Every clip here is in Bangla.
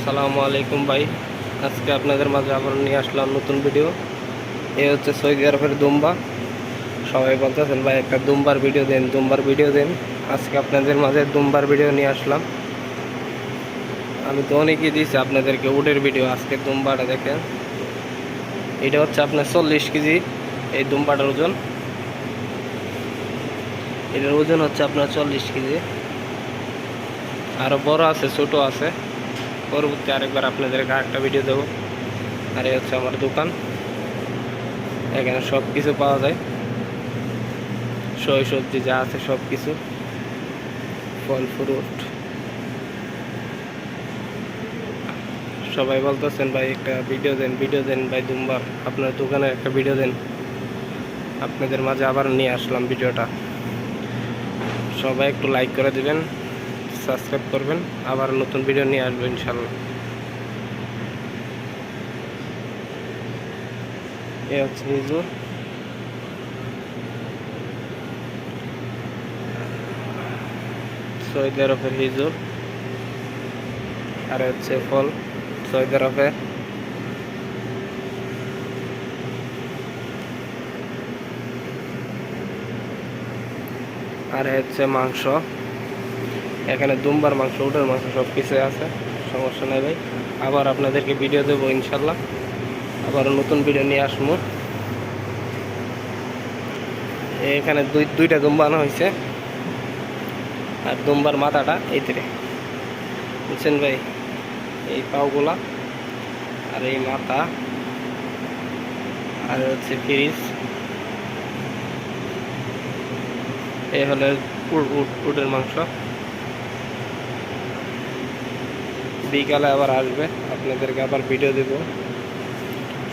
আসসালামু আলাইকুম ভাই। আজকে আপনাদের মাঝে আবার নিয়ে আসলাম নতুন ভিডিও। এ হচ্ছে সৌদি আরবের দুম্বা। সবাই বলতেছেন ভাই একটা দুম্বার ভিডিও দেন, দুম্বার ভিডিও দেন। আজকে আপনাদের মাঝে দুম্বার ভিডিও নিয়ে আসলাম। আমি তো অনেকই দিয়েছি আপনাদেরকে উটের ভিডিও, আজকে দুম্বাটা দেখেন। এটা হচ্ছে আপনার 40 কেজি এই দুম্বাটার ওজন। এটার ওজন হচ্ছে আপনার 40 কেজি। আরও বড় আছে, ছোট আছে। পরবর্তী আরেকবার আপনাদেরকে আরেকটা ভিডিও দেবো। আর এই হচ্ছে আমার দোকান। এখানে সব কিছু পাওয়া যায়, সবজি যা আছে সব কিছু, ফল ফ্রুট। সবাই বলতেছেন ভাই একটা ভিডিও দেন ভাই দুম্বার, আপনার দোকানের একটা ভিডিও দেন। আপনাদের মাঝে আবার নিয়ে আসলাম ভিডিওটা। সবাই একটু লাইক করে দিবেন, সাবস্ক্রাইব করবেন। আবার নতুন ভিডিও নিয়ে আসবো ইনশাল্লাহ। এ হচ্ছে হিজুর। সৌদি আরবের হিজুর। আর হচ্ছে ফল সৌদি আরবের। আর হচ্ছে মাংস। এখানে দুম্বার মাংস, উটের মাংস সব কিছু আছে, সমস্যা নেই ভাই। আবার আপনাদেরকে ভিডিও দেবো ইনশাল্লাহ। আবার নতুন ভিডিও নিয়ে আসবো। এখানে দুইটা দুম্বা আনা হয়েছে। আর দুম্বার মাথাটা এইতে, বুঝছেন ভাই, এই পাওগুলা আর এই মাথা। আর হচ্ছে ফ্রিজ। এই হলো উটের মাংস। বিকালে আবার আসবে, আপনাদেরকে আবার ভিডিও দেব।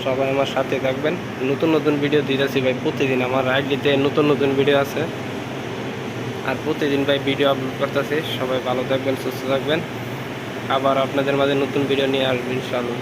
সবাই আমার সাথে থাকবেন। নতুন নতুন ভিডিও দিতেছি ভাই প্রতিদিন। আমার আইডিতে নতুন নতুন ভিডিও আছে, আর প্রতিদিন ভাই ভিডিও আপলোড করতেছি। সবাই ভালো থাকবেন, সুস্থ থাকবেন। আবার আপনাদের মাঝে নতুন ভিডিও নিয়ে আসবেন ইনশাআল্লাহ।